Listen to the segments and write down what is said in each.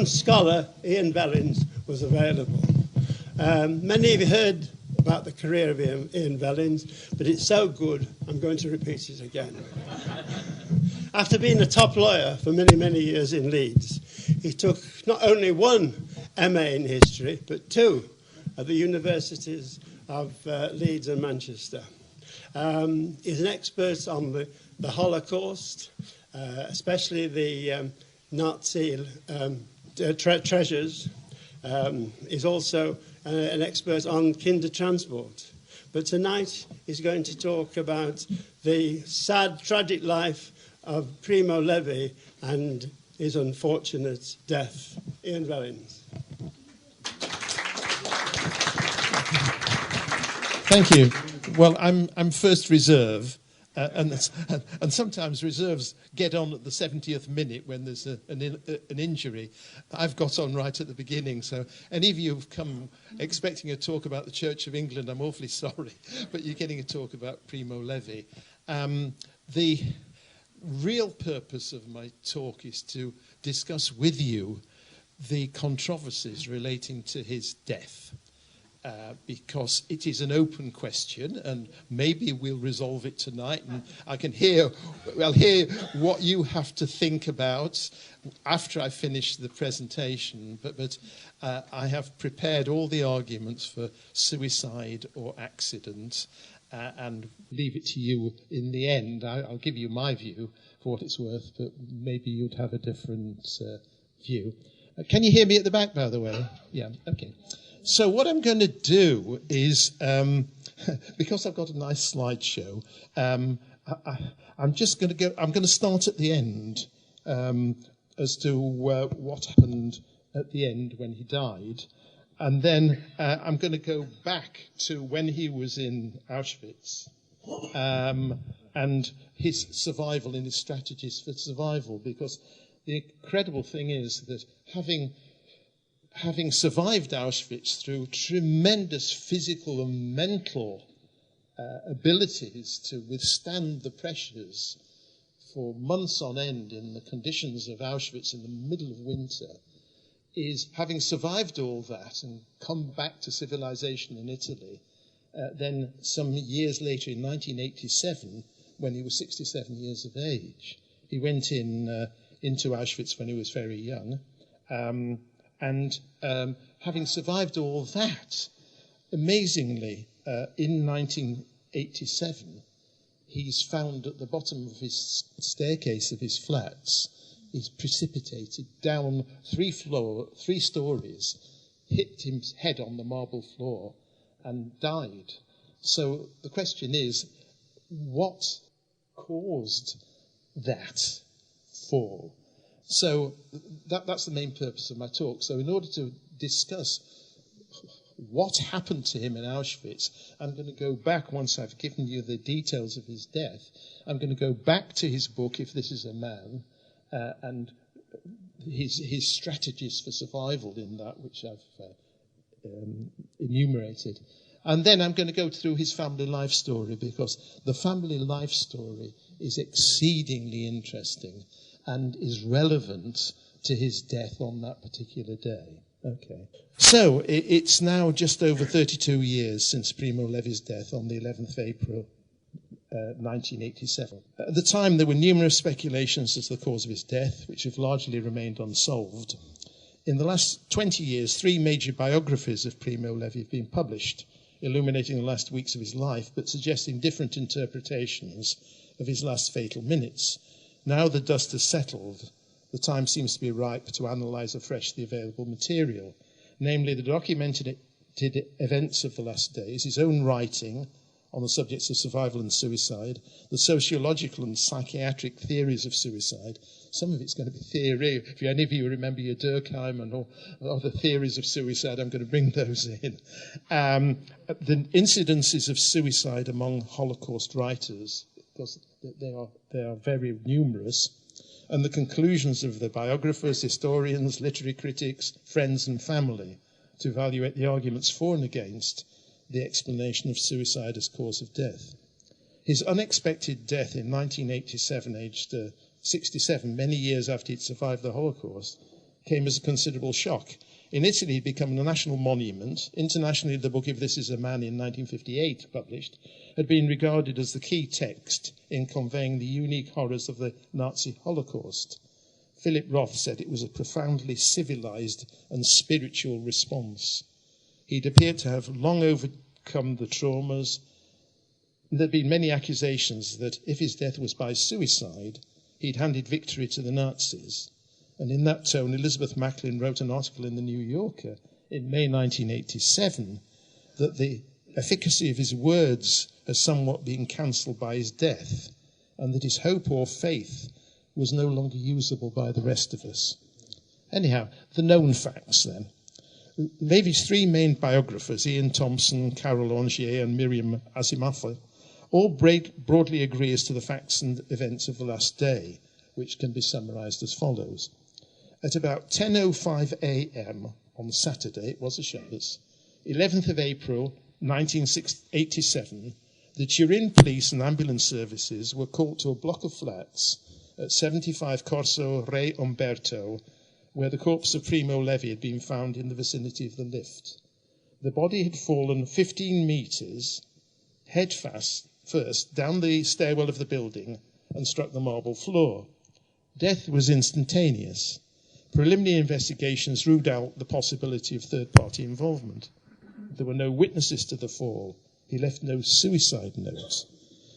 Scholar Ian Vellins was available. Many of you heard about the career of Ian Vellins, but it's so good, I'm going to repeat it again. After being a top lawyer for many, many years in Leeds, he took not only one MA in history, but two at the universities of Leeds and Manchester. He's an expert on the Holocaust, especially the Nazi treasures. He's also an expert on kinder transport. But tonight he's going to talk about the sad, tragic life of Primo Levi and his unfortunate death. Ian Vellins. Thank you. Well, I'm first reserve. And sometimes reserves get on at the 70th minute when there's an injury. I've got on right at the beginning, so any of you who've come expecting a talk about the Church of England, I'm awfully sorry, but you're getting a talk about Primo Levi. The real purpose of my talk is to discuss with you the controversies relating to his death. Because it is an open question, and maybe we'll resolve it tonight, and I'll hear what you have to think about after I finish the presentation. But I have prepared all the arguments for suicide or accident, and leave it to you in the end. I'll give you my view for what it's worth, but maybe you'd have a different view. Can you hear me at the back, by the way? Yeah, okay. So what I'm going to do is, because I've got a nice slideshow, I'm going to start at the end as to what happened at the end when he died, and then I'm going to go back to when he was in Auschwitz and his survival and his strategies for survival, because the incredible thing is that having survived Auschwitz through tremendous physical and mental abilities to withstand the pressures for months on end in the conditions of Auschwitz in the middle of winter, is having survived all that and come back to civilization in Italy, then some years later in 1987, when he was 67 years of age, he went into Auschwitz when he was very young, and having survived all that, amazingly, in 1987, he's found at the bottom of his staircase of his flats, he's precipitated down three stories, hit his head on the marble floor, and died. So the question is, what caused that fall? So that's the main purpose of my talk. So in order to discuss what happened to him in Auschwitz, I'm going to go back, once I've given you the details of his death, I'm going to go back to his book, If This Is a Man, and his strategies for survival in that, which I've enumerated. And then I'm going to go through his family life story, because the family life story is exceedingly interesting and is relevant to his death on that particular day. Okay. So it's now just over 32 years since Primo Levi's death on the 11th of April, 1987. At the time, there were numerous speculations as to the cause of his death, which have largely remained unsolved. In the last 20 years, 3 major biographies of Primo Levi have been published, illuminating the last weeks of his life, but suggesting different interpretations of his last fatal minutes. Now the dust has settled, the time seems to be ripe to analyse afresh the available material, namely the documented events of the last days, his own writing on the subjects of survival and suicide, the sociological and psychiatric theories of suicide. Some of it's going to be theory. If any of you remember your Durkheim and all the theories of suicide, I'm going to bring those in. The incidences of suicide among Holocaust writers, because they are very numerous, and the conclusions of the biographers, historians, literary critics, friends and family to evaluate the arguments for and against the explanation of suicide as cause of death. His unexpected death in 1987, aged 67, many years after he'd survived the Holocaust, came as a considerable shock. In Italy, it became a national monument. Internationally, the book If This Is a Man in 1958, published, had been regarded as the key text in conveying the unique horrors of the Nazi Holocaust. Philip Roth said it was a profoundly civilized and spiritual response. He'd appeared to have long overcome the traumas. There'd been many accusations that if his death was by suicide, he'd handed victory to the Nazis. And in that tone, Elizabeth Macklin wrote an article in the New Yorker in May 1987 that the efficacy of his words has somewhat been cancelled by his death, and that his hope or faith was no longer usable by the rest of us. Anyhow, the known facts then. Levy's three main biographers, Ian Thompson, Carol Angier, and Miriam Azimatha, all broadly agree as to the facts and events of the last day, which can be summarised as follows. At about 10:05 a.m. on Saturday, it was a Shabbos, 11th of April 1987, the Turin police and ambulance services were called to a block of flats at 75 Corso Re Umberto, where the corpse of Primo Levi had been found in the vicinity of the lift. The body had fallen 15 metres, head first, down the stairwell of the building and struck the marble floor. Death was instantaneous. Preliminary investigations ruled out the possibility of third-party involvement. There were no witnesses to the fall. He left no suicide note.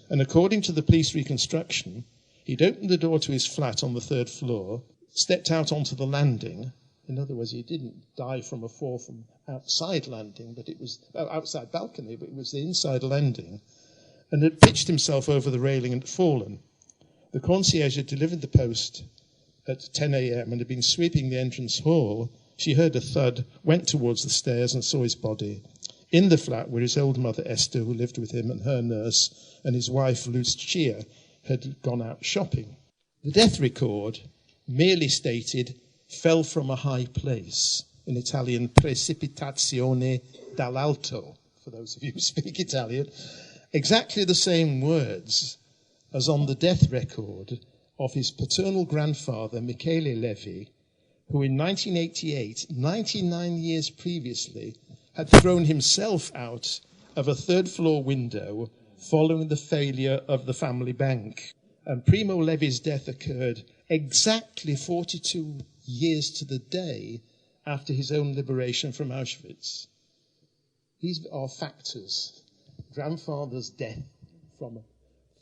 And according to the police reconstruction, he'd opened the door to his flat on the third floor, stepped out onto the landing. In other words, he didn't die from a fall from outside landing, but it was outside balcony, but it was the inside landing, and had pitched himself over the railing and fallen. The concierge had delivered the post at 10 a.m. and had been sweeping the entrance hall. She heard a thud, went towards the stairs and saw his body. In the flat were his old mother, Esther, who lived with him, and her nurse, and his wife, Lucia, had gone out shopping. The death record merely stated, fell from a high place, in Italian, precipitazione dall'alto, for those of you who speak Italian. Exactly the same words as on the death record of his paternal grandfather, Michele Levi, who in 1988, 99 years previously, had thrown himself out of a third-floor window following the failure of the family bank. And Primo Levi's death occurred exactly 42 years to the day after his own liberation from Auschwitz. These are factors. Grandfather's death from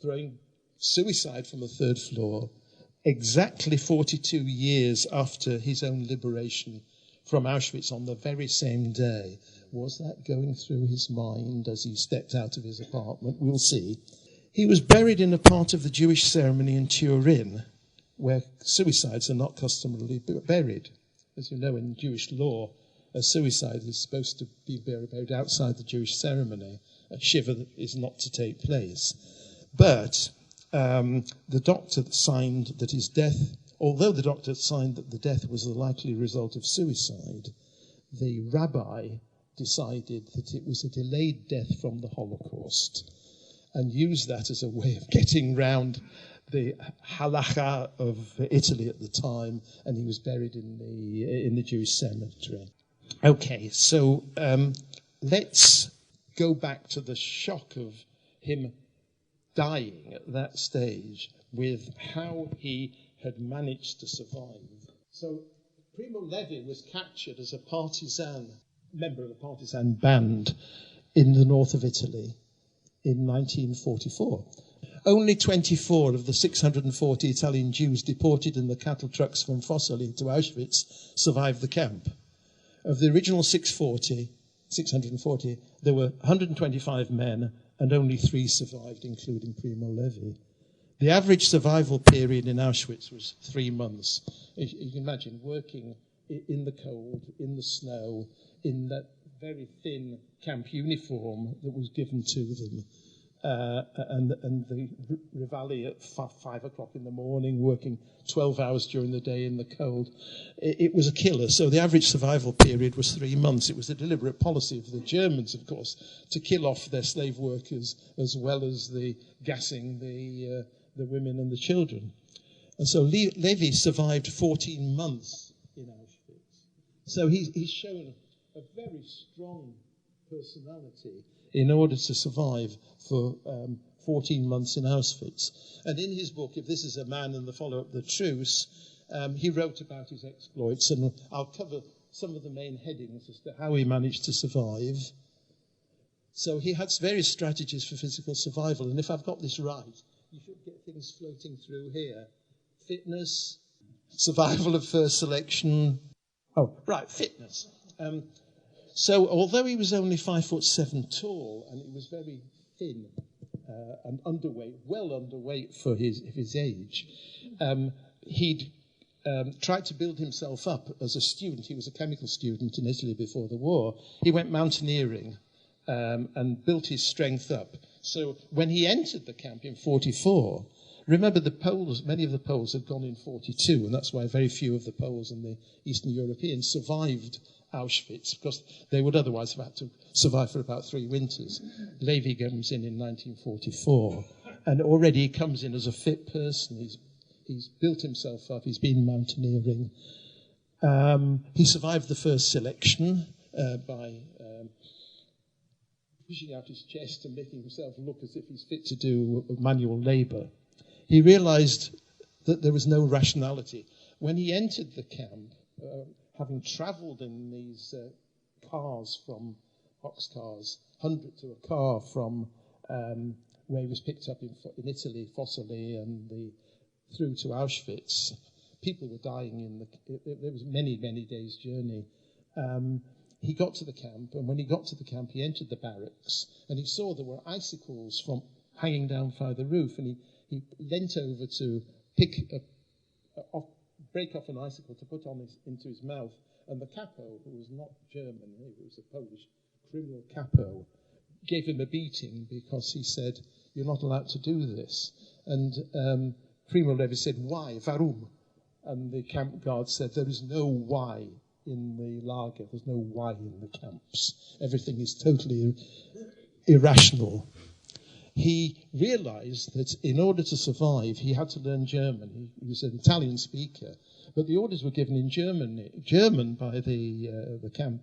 throwing suicide from the third floor, exactly 42 years after his own liberation from Auschwitz on the very same day. Was that going through his mind as he stepped out of his apartment? We'll see. He was buried in a part of the Jewish ceremony in Turin, where suicides are not customarily buried. As you know, in Jewish law, a suicide is supposed to be buried outside the Jewish ceremony. A shiva is not to take place. But the doctor signed that his death, although the doctor signed that the death was the likely result of suicide, the rabbi decided that it was a delayed death from the Holocaust and used that as a way of getting round the halacha of Italy at the time, and he was buried in the Jewish cemetery. Okay, so let's go back to the shock of him dying at that stage with how he had managed to survive. So Primo Levi was captured as a partisan, member of a partisan band in the north of Italy in 1944. Only 24 of the 640 Italian Jews deported in the cattle trucks from Fossoli to Auschwitz survived the camp. Of the original 640, there were 125 men and only 3 survived, including Primo Levi. The average survival period in Auschwitz was 3 months. You can imagine working in the cold, in the snow, in that very thin camp uniform that was given to them. And the Reveille at 5 o'clock in the morning, working 12 hours during the day in the cold. It was a killer. So the average survival period was 3 months. It was a deliberate policy of the Germans, of course, to kill off their slave workers as well as the gassing the women and the children. And so Levi survived 14 months in Auschwitz. So he's shown a very strong personality in order to survive for 14 months in Auschwitz. And in his book, If This Is a Man and the Follow-Up, The Truce, he wrote about his exploits, and I'll cover some of the main headings as to how he managed to survive. So he had various strategies for physical survival, and if I've got this right, you should get things floating through here. Fitness, survival of first selection. Oh, right, fitness. So although he was only 5'7" tall, and he was very thin and underweight, well underweight for his age, he'd tried to build himself up as a student. He was a chemical student in Italy before the war. He went mountaineering and built his strength up. So when he entered the camp in 1944, remember the Poles, many of the Poles had gone in 1942, and that's why very few of the Poles and the Eastern Europeans survived Auschwitz, because they would otherwise have had to survive for about 3 winters. Levi comes in 1944, and already he comes in as a fit person. He's built himself up, he's been mountaineering. He survived the first selection by pushing out his chest and making himself look as if he's fit to do manual labour. He realised that there was no rationality. When he entered the camp, having travelled in these cars from boxcars, 100 to a car from where he was picked up in Italy, Fossili, and through to Auschwitz, people were dying there was many, many days' journey. He got to the camp, and when he got to the camp, he entered the barracks, and he saw there were icicles from hanging down by the roof, and he leant over to break off an icicle to put into his mouth, and the capo, who was not German, he was a Polish criminal capo, gave him a beating because he said, "You're not allowed to do this." And Primo Levi said, "Why? Warum?" And the camp guard said, "There is no why in the lager. There's no why in the camps. Everything is totally irrational." He realized that in order to survive, he had to learn German. He was an Italian speaker, but the orders were given in German by the camp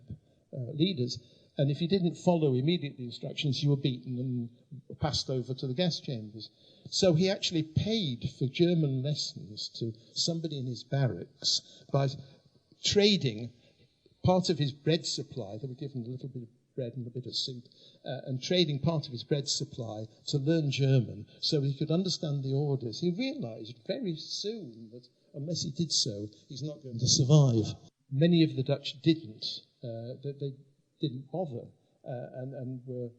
leaders. And if he didn't follow immediate instructions, you were beaten and passed over to the gas chambers. So he actually paid for German lessons to somebody in his barracks by trading part of his bread supply. They were given a little bit of bread and a bit of soup, and trading part of his bread supply to learn German so he could understand the orders. He realized very soon that unless he did so, he's not going to survive. Many of the Dutch didn't. They didn't bother and were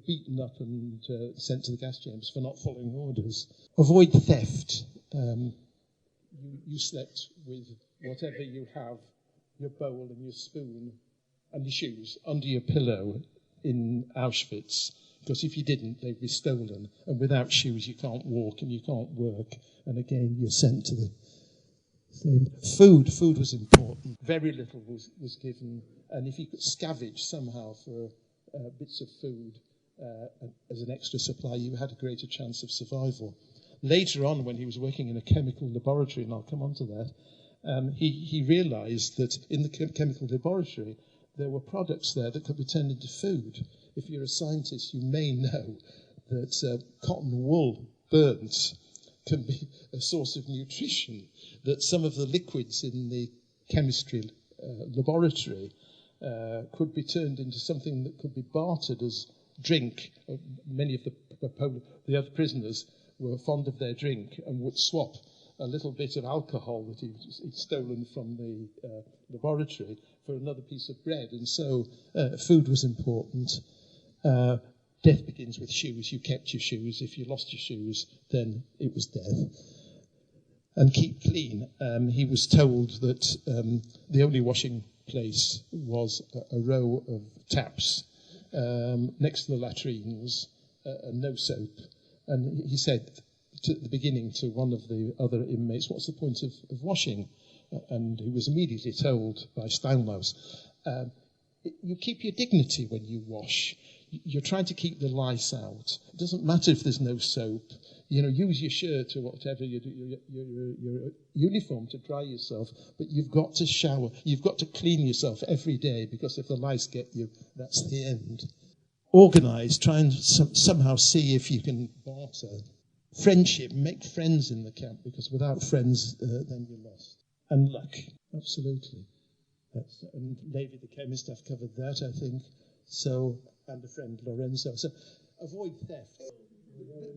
beaten up and sent to the gas chambers for not following orders. Avoid theft. You slept with whatever you have, your bowl and your spoon and your shoes under your pillow in Auschwitz, because if you didn't, they'd be stolen. And without shoes, you can't walk and you can't work. And again, you're sent to the same. Food was important. Very little was given. And if you could scavenge somehow for bits of food as an extra supply, you had a greater chance of survival. Later on, when he was working in a chemical laboratory, and I'll come on to that, he realized that in the chemical laboratory, there were products there that could be turned into food. If you're a scientist, you may know that cotton wool burnt can be a source of nutrition, that some of the liquids in the chemistry laboratory could be turned into something that could be bartered as drink. Many of the other prisoners were fond of their drink and would swap a little bit of alcohol that he'd stolen from the laboratory for another piece of bread. And so food was important. Death begins with shoes. You kept your shoes. If you lost your shoes, then it was death. And keep clean. He was told that the only washing place was a row of taps next to the latrines and no soap. And he said at the beginning to one of the other inmates, "What's the point of washing?" And he was immediately told by Steinlaus, "You keep your dignity when you wash. You're trying to keep the lice out. It doesn't matter if there's no soap. use your shirt or whatever, your uniform to dry yourself, but you've got to shower. You've got to clean yourself every day, because if the lice get you, that's the end. Organise, try and somehow see if you can barter. Friendship, make friends in the camp, because without friends, then you're lost. And luck, absolutely. And Levi, the chemist, I've covered that, I think. So, and a friend, Lorenzo. So, avoid theft.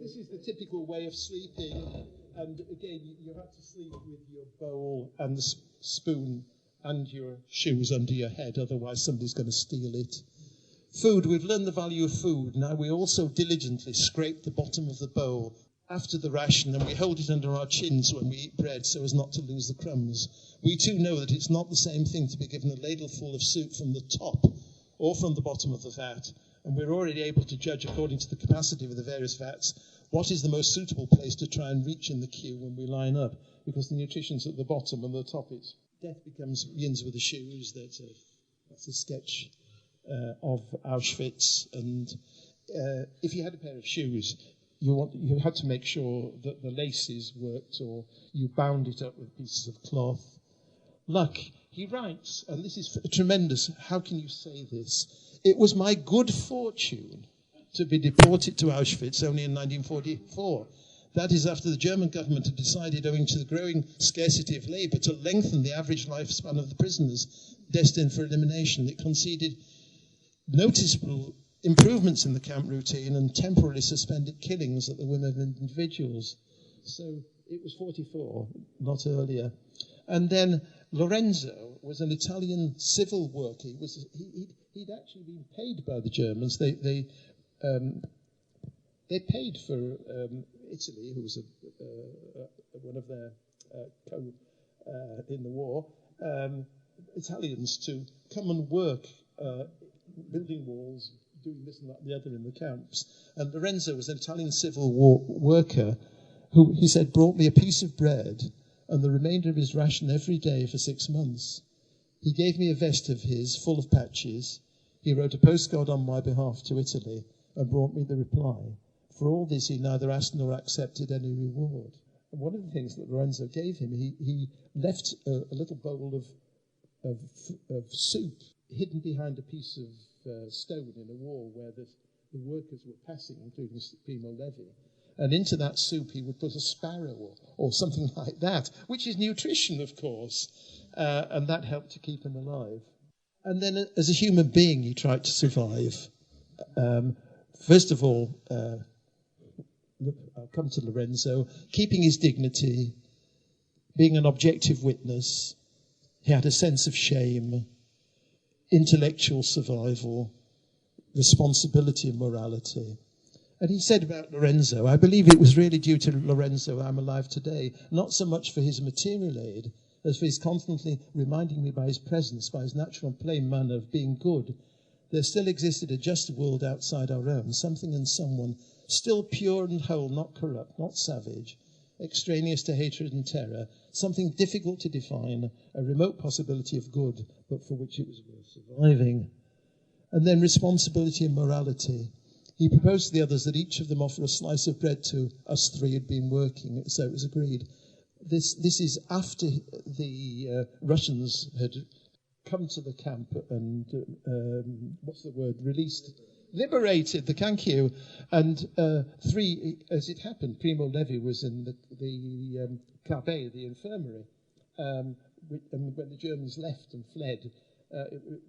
This is the typical way of sleeping, and again, you have to sleep with your bowl and the spoon and your shoes under your head, otherwise somebody's going to steal it. Food, we've learned the value of food. Now we also diligently scrape the bottom of the bowl after the ration, and we hold it under our chins when we eat bread so as not to lose the crumbs. We too know that it's not the same thing to be given a ladle full of soup from the top or from the bottom of the vat. And we're already able to judge, according to the capacity of the various vats, what is the most suitable place to try and reach in the queue when we line up, because the nutrition's at the bottom and the top is. Death begins with the shoes. That's a sketch of Auschwitz. And if you had a pair of shoes, you had to make sure that the laces worked, or you bound it up with pieces of cloth. Luck, he writes, and this is tremendous. How can you say this? It was my good fortune to be deported to Auschwitz only in 1944. That is after the German government had decided, owing to the growing scarcity of labour, to lengthen the average lifespan of the prisoners destined for elimination. It conceded noticeable improvements in the camp routine and temporarily suspended killings at the whim of individuals. So it was 44, not earlier. And then Lorenzo was an Italian civil worker. He'd actually been paid by the Germans. They paid for Italy, who was one of their in the war, Italians to come and work building walls, doing this and that and the other in the camps. And Lorenzo was an Italian civil war worker who, he said, brought me a piece of bread and the remainder of his ration every day for 6 months. He gave me a vest of his full of patches. He wrote a postcard on my behalf to Italy and brought me the reply. For all this, he neither asked nor accepted any reward. And one of the things that Lorenzo gave him, he left a little bowl of soup hidden behind a piece of stone in a wall where the workers were passing, including Primo Levi. And into that soup he would put a sparrow or something like that, which is nutrition, of course. And that helped to keep him alive. And then as a human being, he tried to survive. First of all, I'll come to Lorenzo, keeping his dignity, being an objective witness. He had a sense of shame, intellectual survival, responsibility and morality. And he said about Lorenzo, I believe it was really due to Lorenzo I'm alive today, not so much for his material aid, as for his constantly reminding me by his presence, by his natural and plain manner of being good. There still existed a just world outside our own, something and someone still pure and whole, not corrupt, not savage, extraneous to hatred and terror, something difficult to define, a remote possibility of good, but for which it was worth surviving. And then responsibility and morality. He proposed to the others that each of them offer a slice of bread to us three who'd been working, so it was agreed. This is after the Russians had come to the camp and, liberated, thank you. And three, as it happened, Primo Levi was in the Cabé, the infirmary, and when the Germans left and fled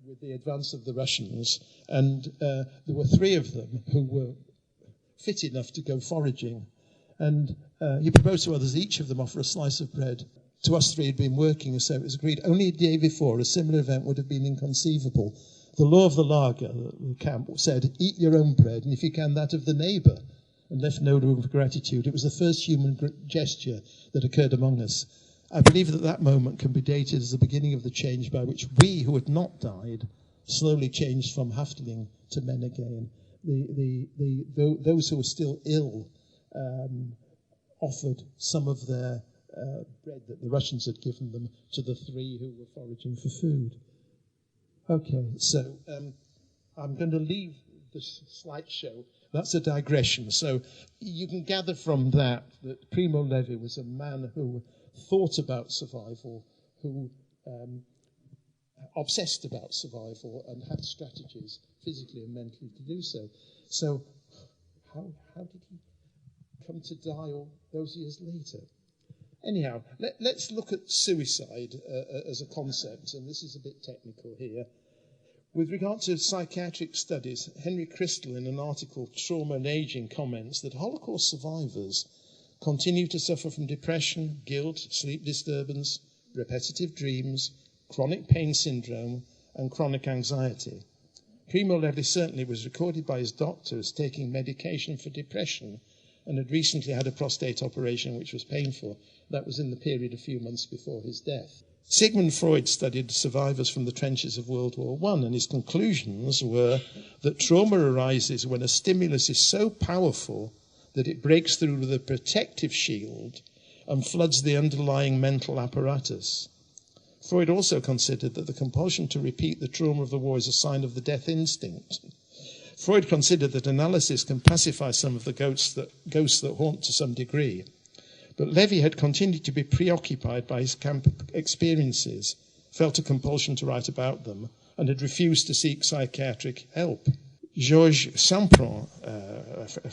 with the advance of the Russians, and there were three of them who were fit enough to go foraging. And he proposed to others, each of them offer a slice of bread. To us three had been working, so it was agreed. Only a day before, a similar event would have been inconceivable. The law of the lager, the camp, said, eat your own bread, and if you can, that of the neighbour, and left no room for gratitude. It was the first human gesture that occurred among us. I believe that moment can be dated as the beginning of the change by which we, who had not died, slowly changed from halfling to men again. Those who were still ill offered some of their bread that the Russians had given them to the three who were foraging for food. Okay, so I'm going to leave this slideshow That's a digression. So you can gather from that that Primo Levi was a man who thought about survival, who obsessed about survival and had strategies, physically and mentally, to do so. So how did he come to die all those years later? Anyhow, let's look at suicide as a concept, and this is a bit technical here. With regard to psychiatric studies, Henry Crystal, in an article, Trauma and Aging, comments that Holocaust survivors continue to suffer from depression, guilt, sleep disturbance, repetitive dreams, chronic pain syndrome, and chronic anxiety. Primo Levi certainly was recorded by his doctor as taking medication for depression and had recently had a prostate operation which was painful. That was in the period a few months before his death. Sigmund Freud studied survivors from the trenches of World War I, and his conclusions were that trauma arises when a stimulus is so powerful that it breaks through the protective shield and floods the underlying mental apparatus. Freud also considered that the compulsion to repeat the trauma of the war is a sign of the death instinct. Freud considered that analysis can pacify some of the ghosts that haunt to some degree. But Levi had continued to be preoccupied by his camp experiences, felt a compulsion to write about them, and had refused to seek psychiatric help. Georges Sampron, a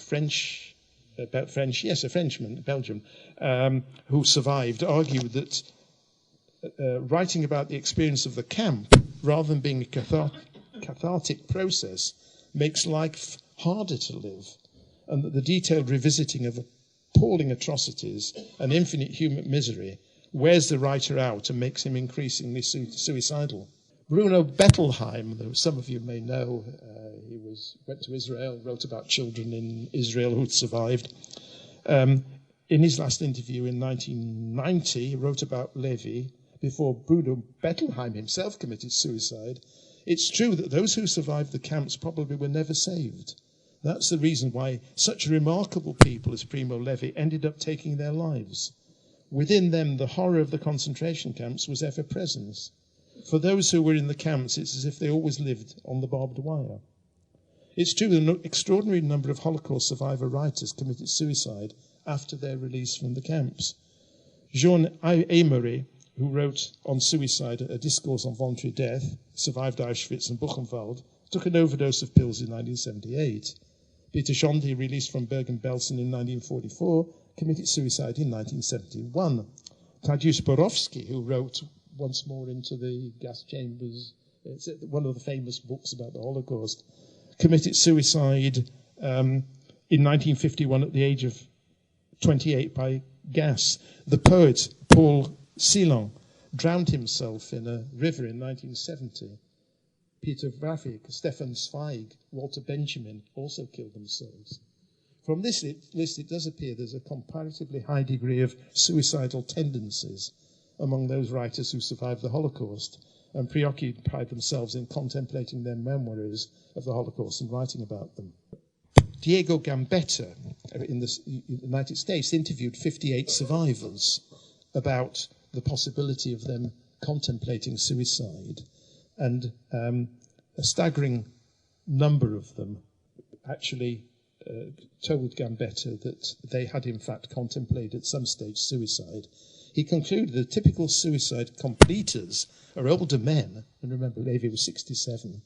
Frenchman, Belgium, who survived, argued that writing about the experience of the camp, rather than being a cathartic process, makes life harder to live, and that the detailed revisiting of appalling atrocities and infinite human misery wears the writer out and makes him increasingly suicidal. Bruno Bettelheim, who some of you may know, he went to Israel, wrote about children in Israel who'd survived. In his last interview in 1990, he wrote about Levi before Bruno Bettelheim himself committed suicide. It's true that those who survived the camps probably were never saved. That's the reason why such remarkable people as Primo Levi ended up taking their lives. Within them, the horror of the concentration camps was ever present. For those who were in the camps, it's as if they always lived on the barbed wire. It's true that an extraordinary number of Holocaust survivor writers committed suicide after their release from the camps. Jean Amery, who wrote on suicide a discourse on voluntary death, survived Auschwitz and Buchenwald, took an overdose of pills in 1978. Peter Schondi, released from Bergen-Belsen in 1944, committed suicide in 1971. Tadeusz Borowski, who wrote Once More into the Gas Chambers, it's one of the famous books about the Holocaust, committed suicide in 1951 at the age of 28 by gas. The poet Paul Celan drowned himself in a river in 1970. Peter Vavik, Stefan Zweig, Walter Benjamin also killed themselves. From this list, it does appear there's a comparatively high degree of suicidal tendencies among those writers who survived the Holocaust and preoccupied themselves in contemplating their memories of the Holocaust and writing about them. Diego Gambetta in the United States interviewed 58 survivors about the possibility of them contemplating suicide. And a staggering number of them actually told Gambetta that they had in fact contemplated at some stage suicide. He concluded that typical suicide completers are older men, and remember Levi was 67,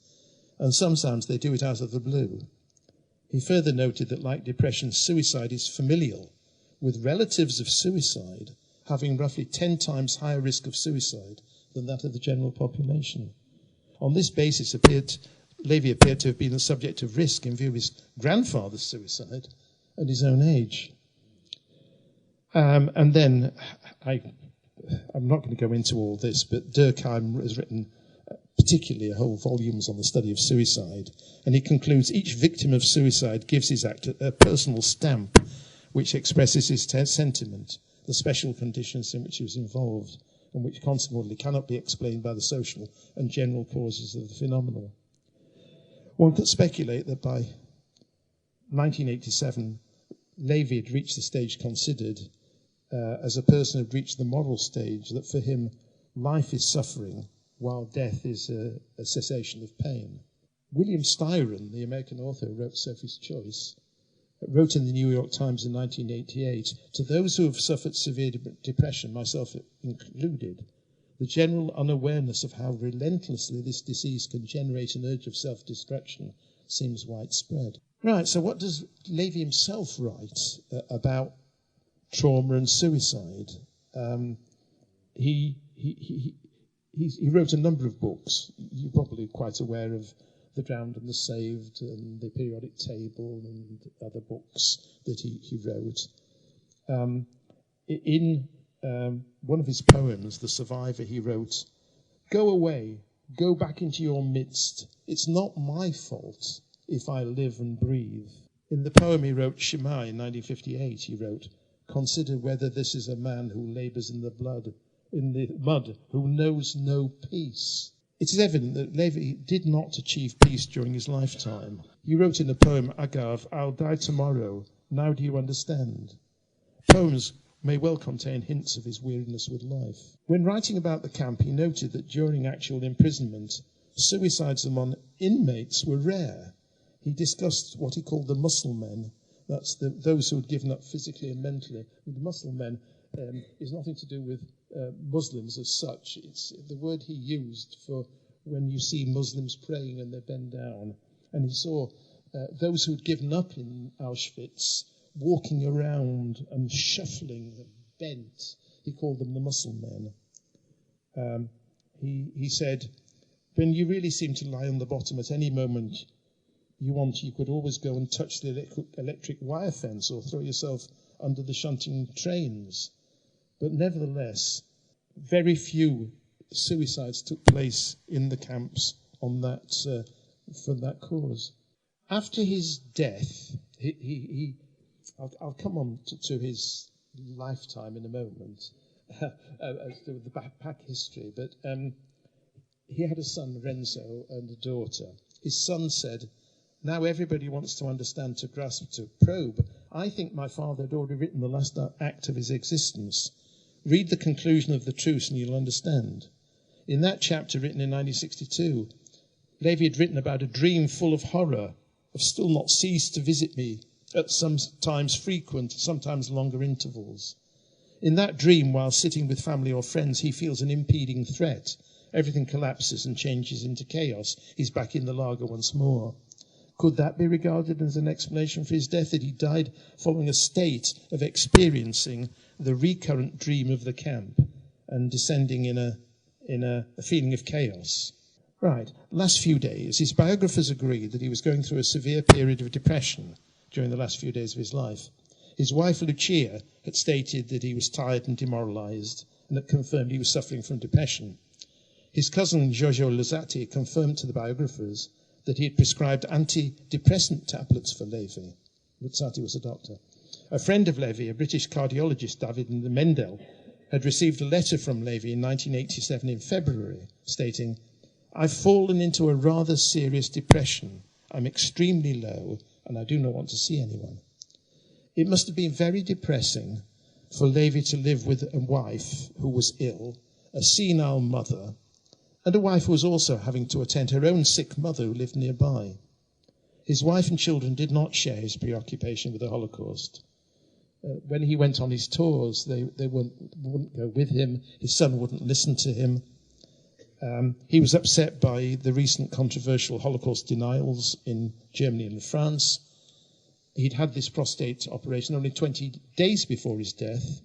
and sometimes they do it out of the blue. He further noted that, like depression, suicide is familial, with relatives of suicide having roughly 10 times higher risk of suicide than that of the general population. On this basis, Levi appeared to have been the subject of risk in view of his grandfather's suicide at his own age. And then, I'm not going to go into all this, but Durkheim has written particularly whole volumes on the study of suicide, and he concludes each victim of suicide gives his act a personal stamp which expresses his sentiment, the special conditions in which he was involved, and which consequently cannot be explained by the social and general causes of the phenomenon. One could speculate that by 1987, Levi had reached the stage considered as a person who had reached the moral stage, that for him life is suffering while death is a cessation of pain. William Styron, the American author who wrote Sophie's Choice, wrote in the New York Times in 1988, "To those who have suffered severe depression, myself included, the general unawareness of how relentlessly this disease can generate an urge of self-destruction seems widespread." Right, so what does Levi himself write about trauma and suicide? He wrote a number of books. You're probably quite aware of The Drowned and the Saved and The Periodic Table and other books that he wrote. In one of his poems, The Survivor, he wrote, "Go away, go back into your midst. It's not my fault if I live and breathe." In the poem he wrote, Shema, in 1958, he wrote, "Consider whether this is a man who labours in the mud, who knows no peace." It is evident that Levi did not achieve peace during his lifetime. He wrote in the poem, Agav, "I'll die tomorrow. Now do you understand?" Poems may well contain hints of his weariness with life. When writing about the camp, he noted that during actual imprisonment, suicides among inmates were rare. He discussed what he called the muscle men. That's those who had given up physically and mentally. And the muscle men is nothing to do with Muslims as such. It's the word he used for when you see Muslims praying and they bend down. And he saw those who had given up in Auschwitz walking around and shuffling and bent. He called them the muscle men. He said, when you really seem to lie on the bottom at any moment you could always go and touch the electric wire fence or throw yourself under the shunting trains. But nevertheless, very few suicides took place in the camps on that for that cause. After his death, I'll come on to his lifetime in a moment, the back history, but he had a son, Renzo, and a daughter. His son said, "Now everybody wants to understand, to grasp, to probe. I think my father had already written the last act of his existence. Read the conclusion of the truce and you'll understand." In that chapter written in 1962, Levi had written about a dream full of horror, of still not ceased to visit me at sometimes frequent, sometimes longer intervals. In that dream, while sitting with family or friends, he feels an impeding threat. Everything collapses and changes into chaos. He's back in the lager once more. Could that be regarded as an explanation for his death, that he died following a state of experiencing the recurrent dream of the camp and descending in a feeling of chaos? Right. Last few days, his biographers agreed that he was going through a severe period of depression during the last few days of his life. His wife, Lucia, had stated that he was tired and demoralized and had confirmed he was suffering from depression. His cousin, Giorgio Luzzati, confirmed to the biographers that he had prescribed antidepressant tablets for Levi. Luzzati was a doctor. A friend of Levi, a British cardiologist, David Mendel, had received a letter from Levi in 1987 in February, stating, "I've fallen into a rather serious depression. I'm extremely low, and I do not want to see anyone." It must have been very depressing for Levi to live with a wife who was ill, a senile mother, and a wife who was also having to attend her own sick mother who lived nearby. His wife and children did not share his preoccupation with the Holocaust. When he went on his tours, they wouldn't go with him. His son wouldn't listen to him. He was upset by the recent controversial Holocaust denials in Germany and France. He'd had this prostate operation only 20 days before his death,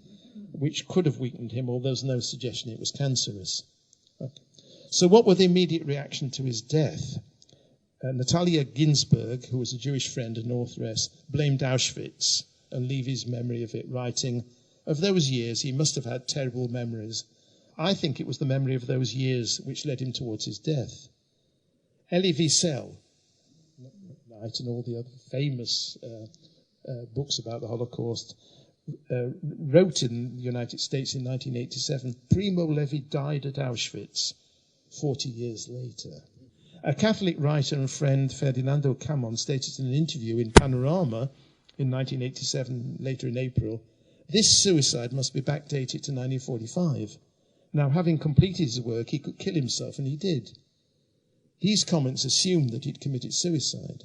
which could have weakened him, although there's no suggestion it was cancerous. So what were the immediate reaction to his death? Natalia Ginsburg, who was a Jewish friend and authoress, blamed Auschwitz and Levi's memory of it, writing, "Of those years, he must have had terrible memories. I think it was the memory of those years which led him towards his death." Elie Wiesel, and all the other famous books about the Holocaust, wrote in the United States in 1987, "Primo Levi died at Auschwitz 40 years later." A Catholic writer and friend, Ferdinando Camon, stated in an interview in Panorama in 1987, later in April, "This suicide must be backdated to 1945. Now, having completed his work, he could kill himself, and he did. These comments assumed that he'd committed suicide.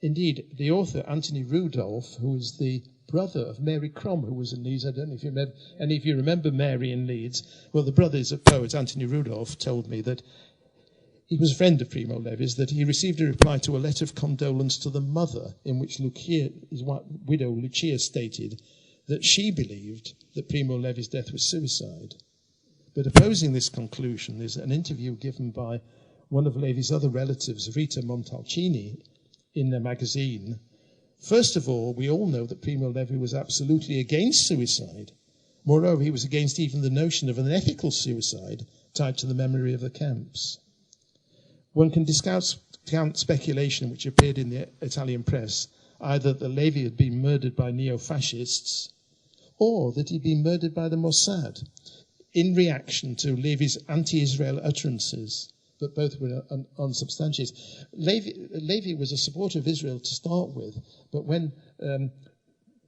Indeed, the author, Anthony Rudolph, who is the brother of Mary Crom, who was in Leeds. I don't know if you remember, any of you remember Mary in Leeds. Well, the brother is a poet, Anthony Rudolph, told me that he was a friend of Primo Levi's, that he received a reply to a letter of condolence to the mother, in which Lucia, his widow Lucia, stated that she believed that Primo Levi's death was suicide. But opposing this conclusion is an interview given by one of Levi's other relatives, Rita Montalcini, in their magazine. First of all, we all know that Primo Levi was absolutely against suicide. Moreover, he was against even the notion of an ethical suicide tied to the memory of the camps. One can discount speculation which appeared in the Italian press, either that Levi had been murdered by neo-fascists or that he'd been murdered by the Mossad in reaction to Levi's anti-Israel utterances, but both were unsubstantiated. Levi was a supporter of Israel to start with, but when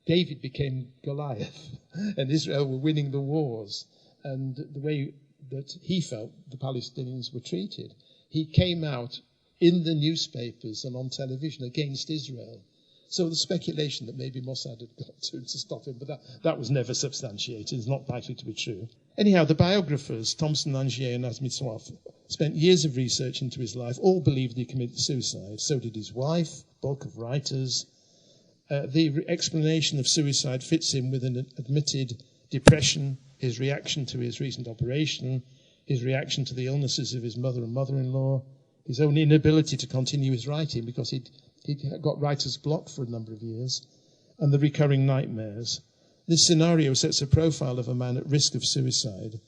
David became Goliath and Israel were winning the wars, and the way that he felt the Palestinians were treated, he came out in the newspapers and on television against Israel. So the speculation that maybe Mossad had got to stop him, but that was never substantiated. It's not likely to be true. Anyhow, the biographers, Thomson, Angier, and Asmitswaf, spent years of research into his life. All believed he committed suicide. So did his wife, bulk of writers. The explanation of suicide fits in with an admitted depression, his reaction to his recent operation, his reaction to the illnesses of his mother and mother-in-law, his own inability to continue his writing because he'd got writer's block for a number of years, and the recurring nightmares. This scenario sets a profile of a man at risk of suicide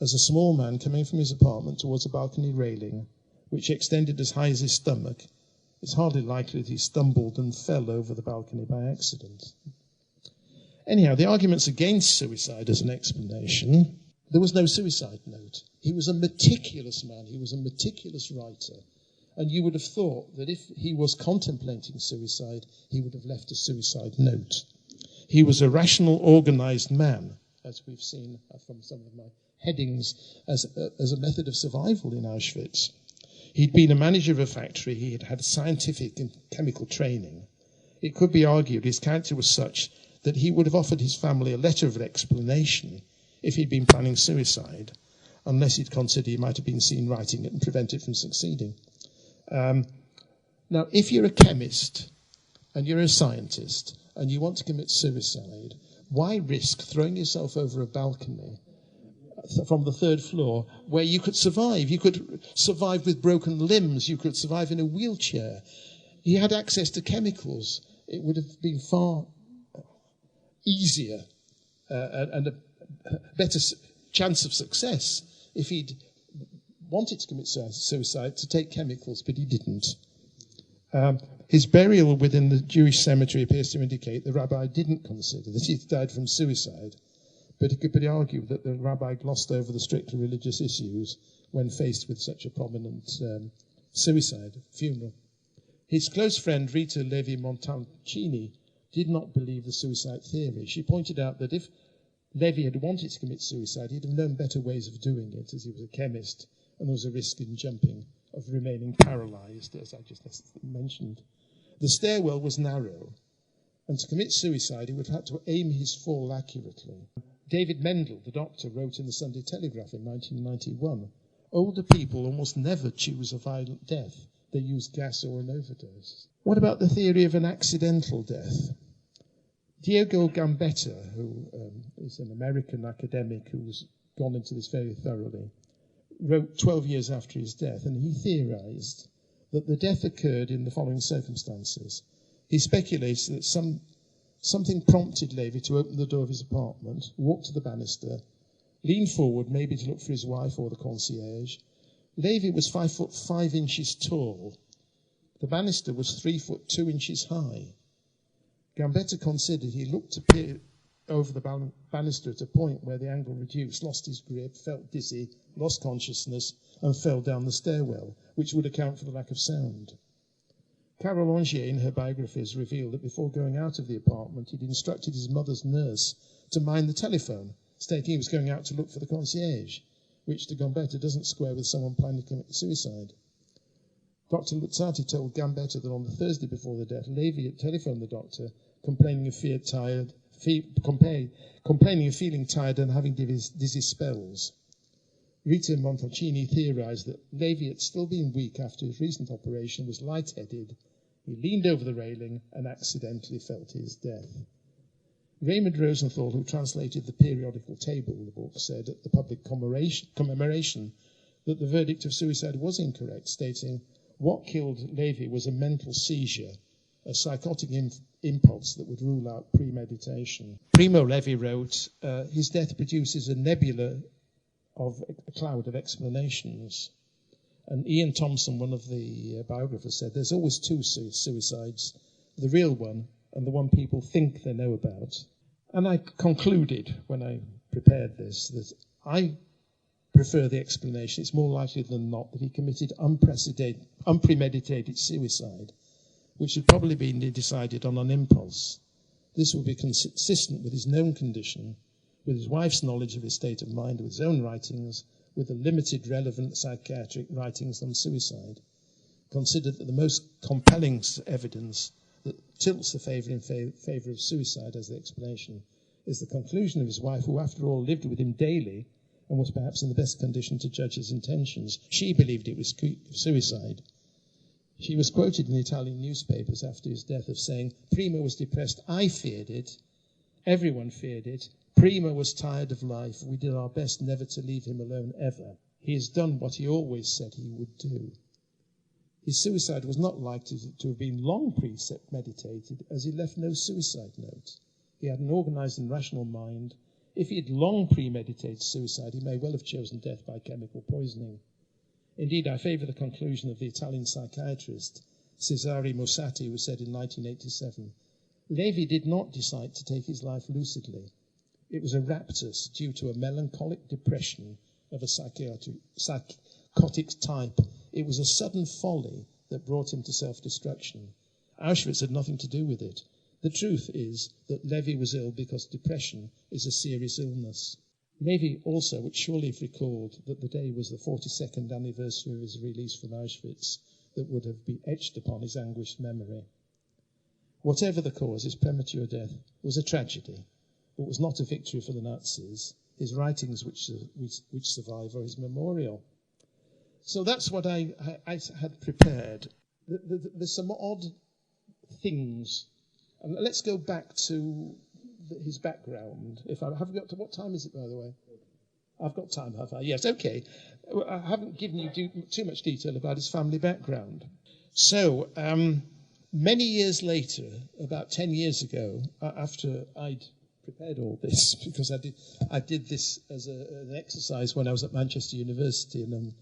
as a small man coming from his apartment towards a balcony railing, which extended as high as his stomach. It's hardly likely that he stumbled and fell over the balcony by accident. Anyhow, the arguments against suicide as an explanation: there was no suicide note. He was a meticulous man. He was a meticulous writer. And you would have thought that if he was contemplating suicide, he would have left a suicide note. He was a rational, organized man, as we've seen from some of my headings, as a method of survival in Auschwitz. He'd been a manager of a factory. He had had scientific and chemical training. It could be argued his character was such that he would have offered his family a letter of explanation if he'd been planning suicide, unless he'd considered he might have been seen writing it and prevent it from succeeding. Now, if you're a chemist and you're a scientist and you want to commit suicide, why risk throwing yourself over a balcony from the third floor where you could survive? You could survive with broken limbs. You could survive in a wheelchair. He had access to chemicals. It would have been far easier and a better chance of success if he'd wanted to commit suicide, to take chemicals, but he didn't. His burial within the Jewish cemetery appears to indicate the rabbi didn't consider that he died from suicide, but it could be argued that the rabbi glossed over the strictly religious issues when faced with such a prominent suicide funeral. His close friend, Rita Levi Montalcini, did not believe the suicide theory. She pointed out that if Levi had wanted to commit suicide, he'd have known better ways of doing it, as he was a chemist, and there was a risk in jumping of remaining paralyzed, as I just mentioned. The stairwell was narrow, and to commit suicide, he would have had to aim his fall accurately. David Mendel, the doctor, wrote in the Sunday Telegraph in 1991, older people almost never choose a violent death. They use gas or an overdose. What about the theory of an accidental death? Diego Gambetta, who is an American academic who's gone into this very thoroughly, wrote 12 years after his death, and he theorized that the death occurred in the following circumstances. He speculates that something prompted Levi to open the door of his apartment, walk to the banister, lean forward, maybe to look for his wife or the concierge. Levi was 5'5" tall. The banister was 3'2" high. Gambetta considered he looked to peer over the banister at a point where the angle reduced, lost his grip, felt dizzy, lost consciousness, and fell down the stairwell, which would account for the lack of sound. Carole Angier, in her biographies, revealed that before going out of the apartment, he'd instructed his mother's nurse to mind the telephone, stating he was going out to look for the concierge, which to Gambetta doesn't square with someone planning to commit suicide. Dr. Luzzati told Gambetta that on the Thursday before the death, Levi had telephoned the doctor complaining of feeling tired and having dizzy spells. Rita Montalcini theorised that Levi had still been weak after his recent operation, was lightheaded. He leaned over the railing and accidentally fell to his death. Raymond Rosenthal, who translated the periodical table of the book, said at the public commemoration that the verdict of suicide was incorrect, stating, "What killed Levi was a mental seizure, a psychotic impulse that would rule out premeditation." Primo Levi wrote, his death produces a nebula of a cloud of explanations. And Ian Thompson, one of the biographers, said there's always two suicides, the real one and the one people think they know about. And I concluded when I prepared this that I prefer the explanation. It's more likely than not that he committed unpremeditated suicide, which had probably been decided on an impulse. This would be consistent with his known condition, with his wife's knowledge of his state of mind, with his own writings, with the limited relevant psychiatric writings on suicide. Considered that the most compelling evidence that tilts the favour of suicide as the explanation is the conclusion of his wife, who after all lived with him daily and was perhaps in the best condition to judge his intentions. She believed it was suicide. She was quoted in the Italian newspapers after his death of saying, "Primo was depressed. I feared it. Everyone feared it. Primo was tired of life. We did our best never to leave him alone ever. He has done what he always said he would do." His suicide was not likely to have been long premeditated, as he left no suicide note. He had an organised and rational mind. If he had long premeditated suicide, he may well have chosen death by chemical poisoning. Indeed, I favour the conclusion of the Italian psychiatrist Cesare Mossati, who said in 1987, "Levi did not decide to take his life lucidly. It was a raptus due to a melancholic depression of a psychotic type. It was a sudden folly that brought him to self-destruction. Auschwitz had nothing to do with it. The truth is that Levi was ill because depression is a serious illness." Levi also would surely have recalled that the day was the 42nd anniversary of his release from Auschwitz that would have been etched upon his anguished memory. Whatever the cause, his premature death was a tragedy, but was not a victory for the Nazis. His writings which survive are his memorial. So that's what I had prepared. There's some odd things. And let's go back to his background. If I have got to, what time is it, by the way? I've got time, have I? Yes, okay. I haven't given you too much detail about his family background. So, many years later, about 10 years ago, after I'd prepared all this, because I did this as an exercise when I was at Manchester University, and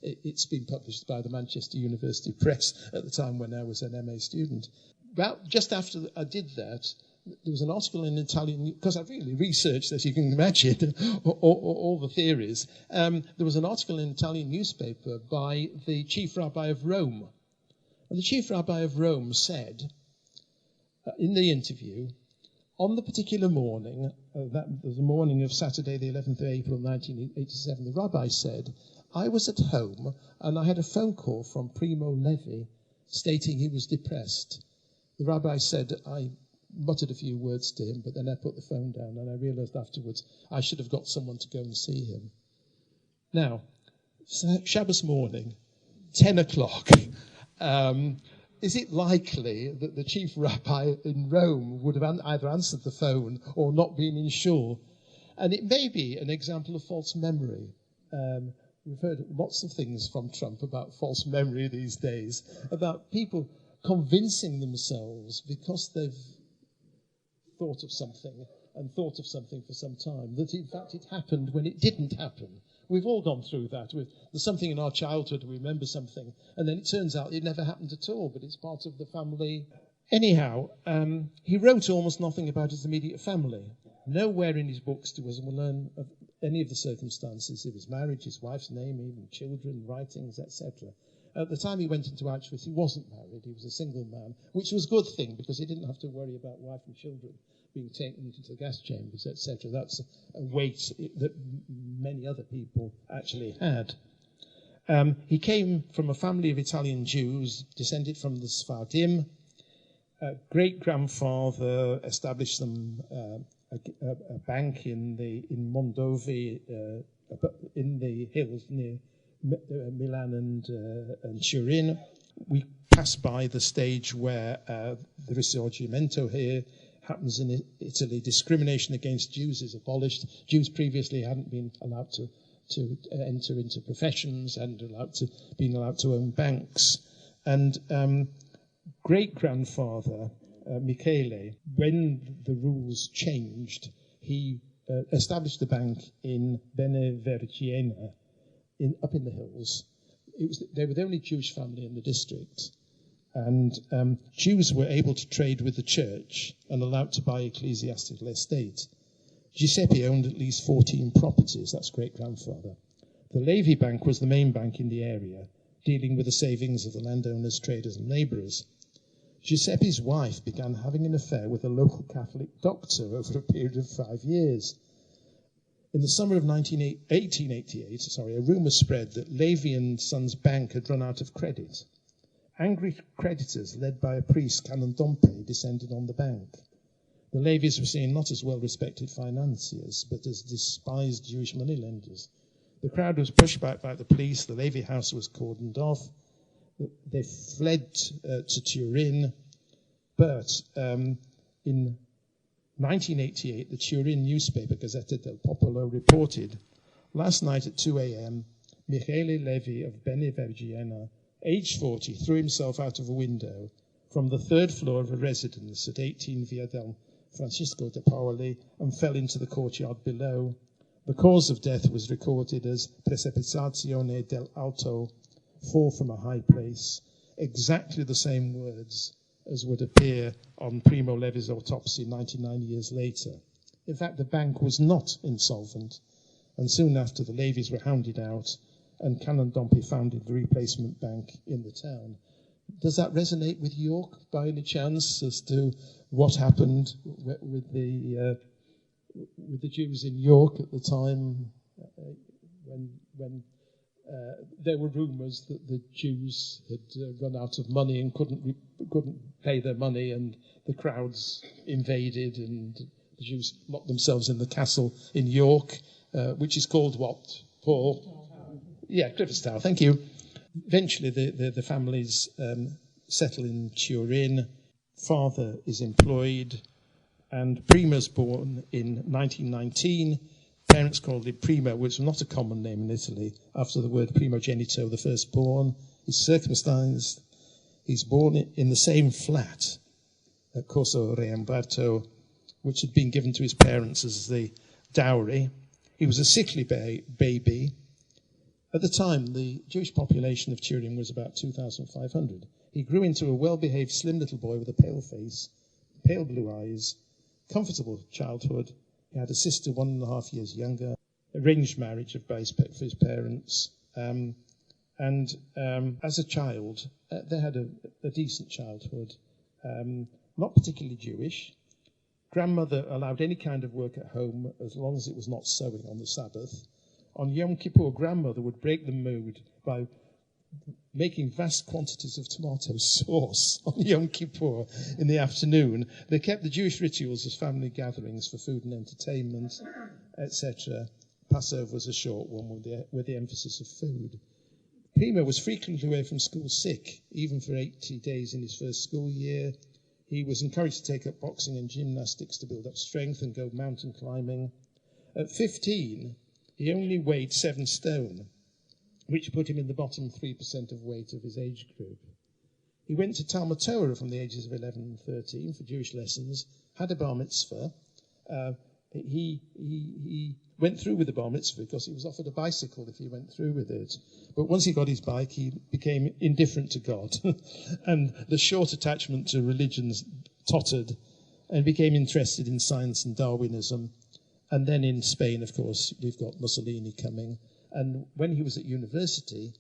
it's been published by the Manchester University Press at the time when I was an MA student. Just after I did that, there was an article in Italian, because I've really researched, as you can imagine, all the theories. There was an article in an Italian newspaper by the chief rabbi of Rome. And the chief rabbi of Rome said, in the interview, on the particular morning, that was the morning of Saturday, the 11th of April 1987, the rabbi said, "I was at home and I had a phone call from Primo Levi stating he was depressed. The rabbi said, I muttered a few words to him, but then I put the phone down and I realised afterwards I should have got someone to go and see him." Now, Shabbos morning, 10 o'clock, is it likely that the chief rabbi in Rome would have either answered the phone or not been sure? And it may be an example of false memory. We've heard lots of things from Trump about false memory these days, about people convincing themselves because they've thought of something and thought of something for some time, that in fact it happened when it didn't happen. We've all gone through that. There's something in our childhood, we remember something, and then it turns out it never happened at all, but it's part of the family. Anyhow, he wrote almost nothing about his immediate family. Nowhere in his books do we learn of any of the circumstances of his marriage, his wife's name, even children, writings, etc. At the time he went into Auschwitz, he wasn't married. He was a single man, which was a good thing because he didn't have to worry about wife and children being taken into the gas chambers, etc. That's a weight that many other people actually had. He came from a family of Italian Jews, descended from the Sephardim. Great-grandfather established them a bank in Mondovi, in the hills near Milan and Turin. We pass by the stage where the Risorgimento here happens in Italy. Discrimination against Jews is abolished. Jews previously hadn't been allowed to enter into professions and been allowed to own banks. And great-grandfather Michele, when the rules changed, he established a bank in Benevergiena, up in the hills. They were the only Jewish family in the district. And Jews were able to trade with the church and allowed to buy ecclesiastical estate. Giuseppe owned at least 14 properties, that's great-grandfather. The Levi Bank was the main bank in the area, dealing with the savings of the landowners, traders and labourers. Giuseppe's wife began having an affair with a local Catholic doctor over a period of 5 years. In the summer of 1888, a rumour spread that Levi and Sons Bank had run out of credit. Angry creditors, led by a priest, Canon Dompe, descended on the bank. The Levis were seen not as well-respected financiers, but as despised Jewish moneylenders. The crowd was pushed back by the police. The Levi house was cordoned off. They fled to Turin. But in 1988, the Turin newspaper, Gazzetta del Popolo, reported, last night at 2 a.m., Michele Levi of Benevergiena, aged 40, threw himself out of a window from the third floor of a residence at 18 Via del Francisco de Paoli and fell into the courtyard below. The cause of death was recorded as precipitazione del alto, fall from a high place, exactly the same words as would appear on Primo Levi's autopsy 99 years later. In fact, the bank was not insolvent, and soon after the Levis were hounded out, and Canon Dompe founded the replacement bank in the town. Does that resonate with York by any chance as to what happened with the Jews in York at the time when there were rumours that the Jews had run out of money and couldn't pay their money, and the crowds invaded, and the Jews locked themselves in the castle in York, which is called what, Paul? Yeah, Griffiths Tower, thank you. Eventually the families settle in Turin. Father is employed, and Primo's born in 1919. Parents called him Primo, which was not a common name in Italy, after the word primogenito, the firstborn. He's circumcised. He's born in the same flat at Corso Reimbrato, which had been given to his parents as the dowry. He was a sickly baby. At the time, the Jewish population of Turin was about 2,500. He grew into a well-behaved, slim little boy with a pale face, pale blue eyes, comfortable childhood. He had a sister 1.5 years younger, arranged marriage for his parents, and as a child, they had a decent childhood, not particularly Jewish. Grandmother allowed any kind of work at home as long as it was not sewing on the Sabbath. On Yom Kippur, grandmother would break the mood by making vast quantities of tomato sauce on Yom Kippur in the afternoon. They kept the Jewish rituals as family gatherings for food and entertainment, etc. Passover was a short one with the emphasis of food. Primo was frequently away from school sick, even for 80 days in his first school year. He was encouraged to take up boxing and gymnastics to build up strength and go mountain climbing. At 15, he only weighed 7 stone, which put him in the bottom 3% of weight of his age group. He went to Talmud Torah from the ages of 11 and 13 for Jewish lessons, had a bar mitzvah. He went through with the bar mitzvah because he was offered a bicycle if he went through with it. But once he got his bike, he became indifferent to God. And the short attachment to religions tottered, and became interested in science and Darwinism. And then in Spain, of course, we've got Mussolini coming. And when he was at university,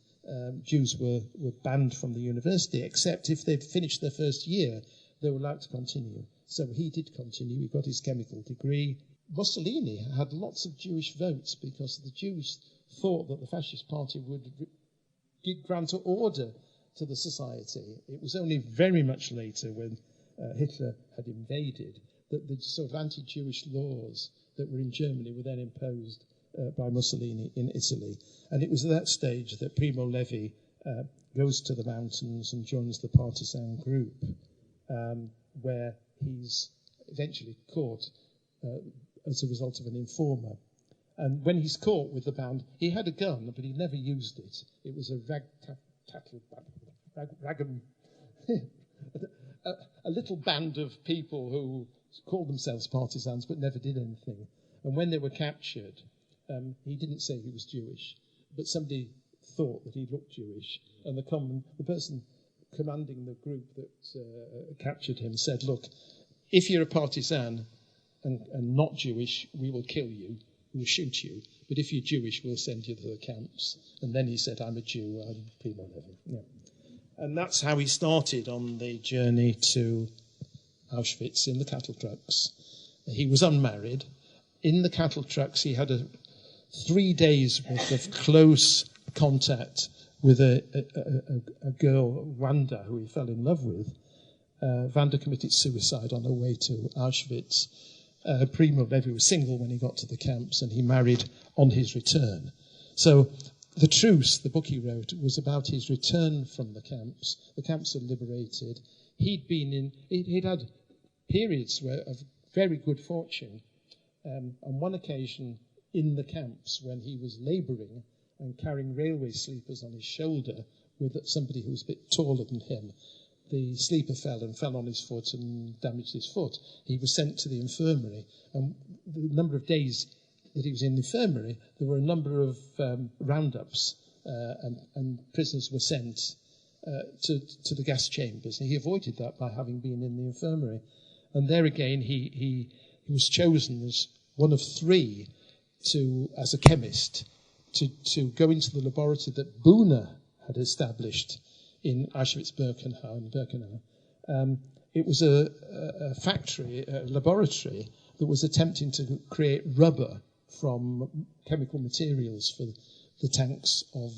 Jews were banned from the university, except if they'd finished their first year, they were allowed to continue. So he did continue. He got his chemical degree. Mussolini had lots of Jewish votes because the Jews thought that the fascist party would grant order to the society. It was only very much later, when Hitler had invaded, that the sort of anti-Jewish laws that were in Germany were then imposed by Mussolini in Italy. And it was at that stage that Primo Levi goes to the mountains and joins the partisan group, where he's eventually caught as a result of an informer. And when he's caught with the band, he had a gun, but he never used it. It was a a little band of people who called themselves partisans but never did anything. And when they were captured, he didn't say he was Jewish, but somebody thought that he looked Jewish. And the person commanding the group that captured him said, look, if you're a partisan and not Jewish, we will kill you, we'll shoot you. But if you're Jewish, we'll send you to the camps. And then he said, I'm a Jew, I'm Primo Levi. Yeah. And that's how he started on the journey to Auschwitz in the cattle trucks. He was unmarried. In the cattle trucks, he had 3 days worth of close contact with a girl, Wanda, who he fell in love with. Wanda committed suicide on her way to Auschwitz. Primo Levi was single when he got to the camps, and he married on his return. So the Truce, the book he wrote, was about his return from the camps. The camps are liberated. He'd had periods of very good fortune. On one occasion in the camps, when he was labouring and carrying railway sleepers on his shoulder with somebody who was a bit taller than him, the sleeper fell on his foot and damaged his foot. He was sent to the infirmary, and the number of days that he was in the infirmary, there were a number of roundups, and prisoners were sent to the gas chambers. And he avoided that by having been in the infirmary. And there again, he was chosen as one of 3 as a chemist to go into the laboratory that Bühne had established in Auschwitz-Birkenau. It was a factory, a laboratory that was attempting to create rubber from chemical materials for the tanks of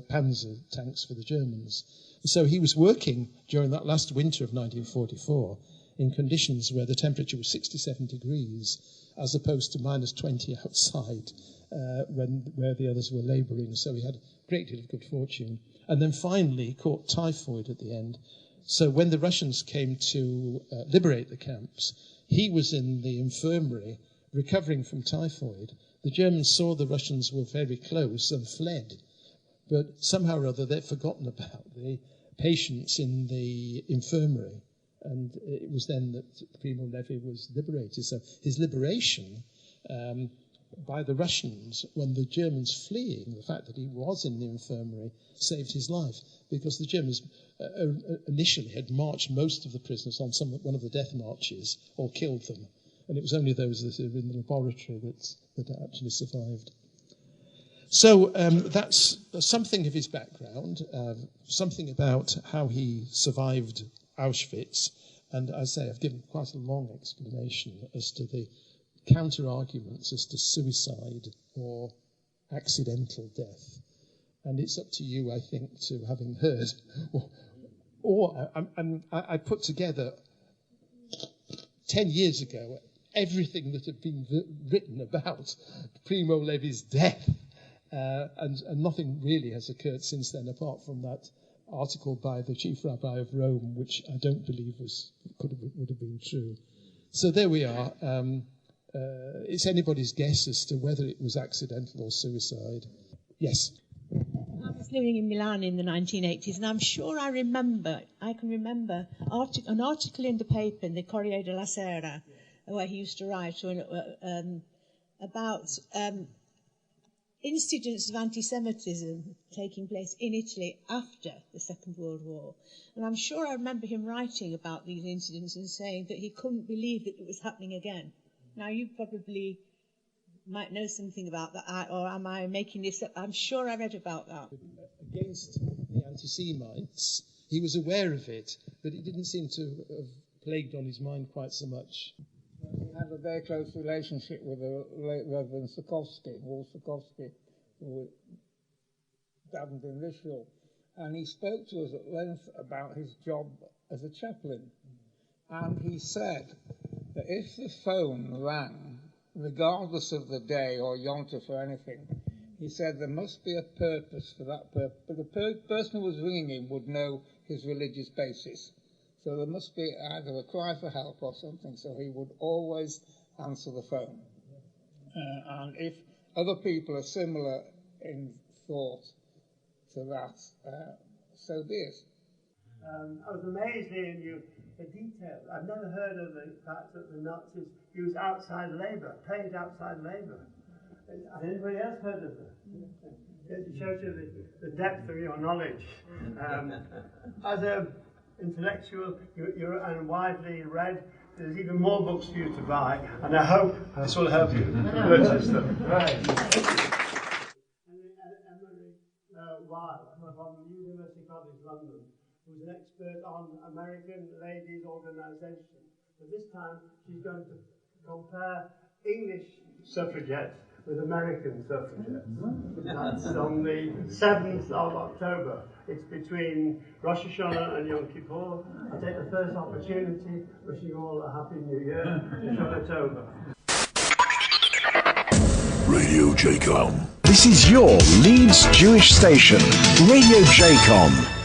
Panzer tanks for the Germans. So he was working during that last winter of 1944 in conditions where the temperature was 67 degrees, as opposed to minus 20 outside, where the others were labouring. So he had a great deal of good fortune. And then finally caught typhoid at the end. So when the Russians came to liberate the camps, he was in the infirmary recovering from typhoid. The Germans saw the Russians were very close and fled. But somehow or other, they'd forgotten about the patients in the infirmary. And it was then that Primo Levi was liberated. So his liberation by the Russians, when the Germans fleeing, the fact that he was in the infirmary saved his life, because the Germans initially had marched most of the prisoners on one of the death marches, or killed them. And it was only those that were in the laboratory that actually survived. So that's something of his background, something about how he survived Auschwitz. And as I say, I've given quite a long explanation as to the counter-arguments as to suicide or accidental death. And it's up to you, I think, to having heard. I put together 10 years ago everything that had been written about Primo Levi's death. And nothing really has occurred since then, apart from that article by the chief rabbi of Rome, which I don't believe would have been true. So there we are. It's anybody's guess as to whether it was accidental or suicide. Yes. I was living in Milan in the 1980s, and I'm sure I can remember an article in the paper, in the Corriere della Sera, where he used to write about incidents of anti-Semitism taking place in Italy after the Second World War. And I'm sure I remember him writing about these incidents and saying that he couldn't believe that it was happening again. Now, you probably might know something about that, or am I making this up? I'm sure I read about that. Against the anti-Semites, he was aware of it, but it didn't seem to have plagued on his mind quite so much. He had a very close relationship with the late Reverend Sokowski, Wal Sokowski, who died in initial and he spoke to us at length about his job as a chaplain. And he said that if the phone rang, regardless of the day or yontif or anything, he said there must be a purpose for that purpose. But the person who was ringing him would know his religious basis. So there must be either a cry for help or something, so he would always answer the phone. And if other people are similar in thought to that, so be it. I was amazed hearing you the detail. I've never heard of the fact that the Nazis used outside labour, paid outside labour. Has anybody else heard of that? It shows you the depth of your knowledge. As an intellectual, you're widely read. There's even more books for you to buy, and I hope this will help you purchase them. Right. Emily Weil from University College London, who's an expert on American ladies' organisation. But this time she's going to compare English suffragettes with American suffragettes. That's on the 7th of October. It's between Rosh Hashanah and Yom Kippur. I take the first opportunity, wishing you all a happy New Year, Shabbat Tov. Radio JCOM. This is your Leeds Jewish station, Radio JCOM.